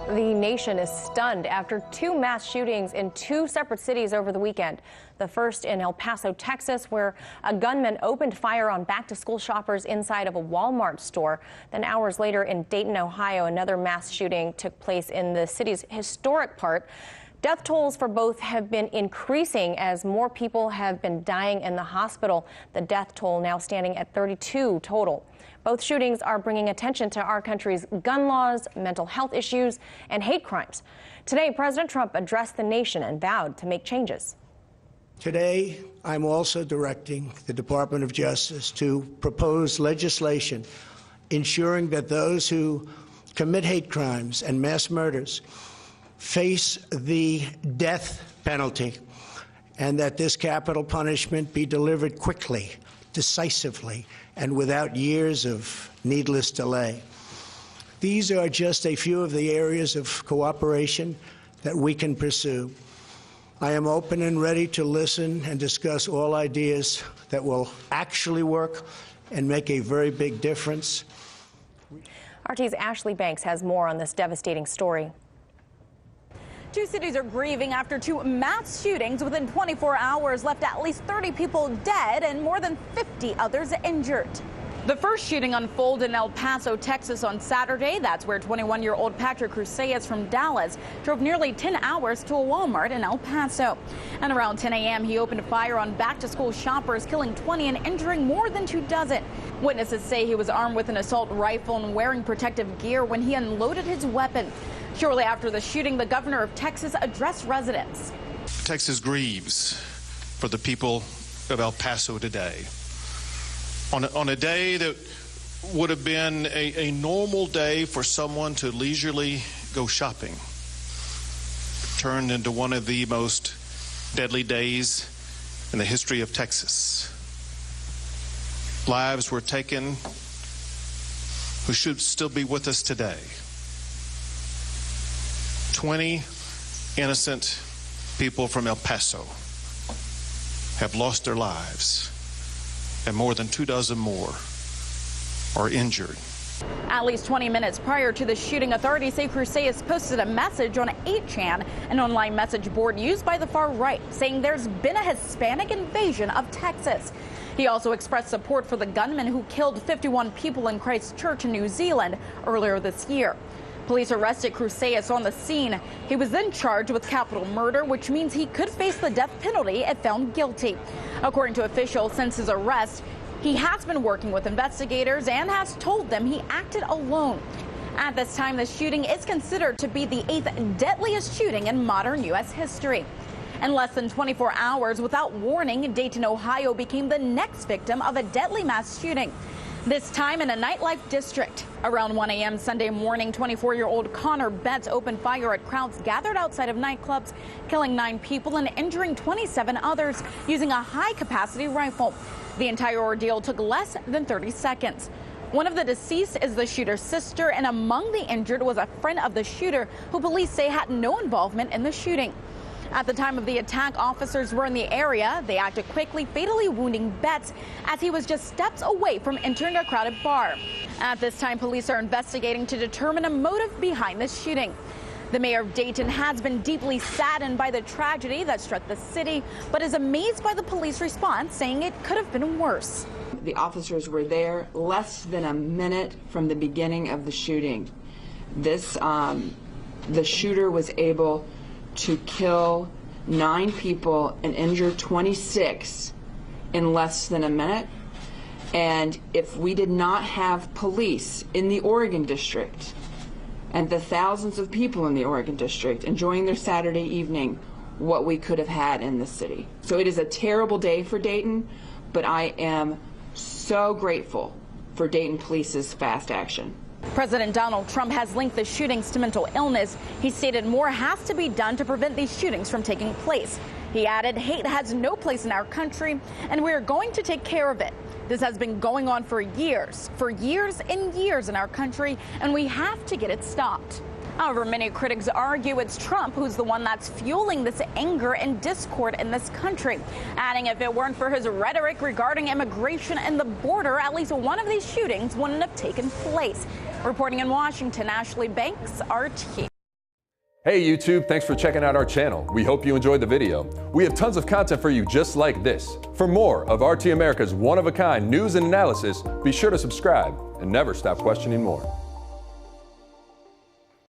The nation is stunned after two mass shootings in two separate cities over the weekend. The first in El Paso, Texas, where a gunman opened fire on back-to-school shoppers inside of a Walmart store. Then hours later in Dayton, Ohio, another mass shooting took place in the city's historic part. Death tolls for both have been increasing as more people have been dying in the hospital. The death toll now standing at 32 total. Both shootings are bringing attention to our country's gun laws, mental health issues, and hate crimes. Today, President Trump addressed the nation and vowed to make changes. Today, I'm also directing the Department of Justice to propose legislation ensuring that those who commit hate crimes and mass murders face the death penalty, and that this capital punishment be delivered quickly, decisively, and without years of needless delay. These are just a few of the areas of cooperation that we can pursue. I am open and ready to listen and discuss all ideas that will actually work and make a very big difference. RT's Ashley Banks has more on this devastating story. Two cities are grieving after two mass shootings within 24 hours left at least 30 people dead and more than 50 others injured. The first shooting unfolded in El Paso, Texas on Saturday. That's where 21-year-old Patrick Cruces from Dallas drove nearly 10 hours to a Walmart in El Paso. And around 10 a.m., he opened fire on back-to-school shoppers, killing 20 and injuring more than 24. Witnesses say he was armed with an assault rifle and wearing protective gear when he unloaded his weapon. Shortly after the shooting, the governor of Texas addressed residents. Texas grieves for the people of El Paso today. On a day that would have been a normal day for someone to leisurely go shopping, turned into one of the most deadly days in the history of Texas. Lives were taken who should still be with us today. 20 innocent people from El Paso have lost their lives, and more than 24 more are injured. At least 20 minutes prior to the shooting, authorities say Cruces posted a message on 8chan, an online message board used by the far right, saying there's been a Hispanic invasion of Texas. He also expressed support for the gunman who killed 51 people in Christchurch in New Zealand earlier this year. Police arrested Cruces on the scene. He was then charged with capital murder, which means he could face the death penalty if found guilty. According to officials, since his arrest, he has been working with investigators and has told them he acted alone. At this time, the shooting is considered to be the 8th deadliest shooting in modern U.S. history. In less than 24 hours, without warning, Dayton, Ohio became the next victim of a deadly mass shooting. This time in a nightlife district. Around 1 a.m. Sunday morning, 24-year-old Connor Betts opened fire at crowds gathered outside of nightclubs, killing 9 people and injuring 27 others using a high-capacity rifle. The entire ordeal took less than 30 seconds. One of the deceased is the shooter's sister, and among the injured was a friend of the shooter, who police say had no involvement in the shooting. At the time of the attack, officers were in the area. They acted quickly, fatally wounding Betts as he was just steps away from entering a crowded bar. At this time, police are investigating to determine a motive behind this shooting. The mayor of Dayton has been deeply saddened by the tragedy that struck the city, but is amazed by the police response, saying it could have been worse. The officers were there less than a minute from the beginning of the shooting. The shooter was able to kill 9 people and injure 26 in less than a minute. And if we did not have police in the Oregon District and the thousands of people in the Oregon District enjoying their Saturday evening, what we could have had in this city. So it is a terrible day for Dayton, but I am so grateful for Dayton Police's fast action. President Donald Trump has linked the shootings to mental illness. He stated more has to be done to prevent these shootings from taking place. He added, hate has no place in our country, and we are going to take care of it. This has been going on for years and years in our country, and we have to get it stopped. However, many critics argue it's Trump who's the one that's fueling this anger and discord in this country, adding if it weren't for his rhetoric regarding immigration and the border, at least one of these shootings wouldn't have taken place. Reporting in Washington, Ashley Banks, RT. Hey YouTube, thanks for checking out our channel. We hope you enjoyed the video. We have tons of content for you just like this. For more of RT America's one-of-a-kind news and analysis, be sure to subscribe and never stop questioning more.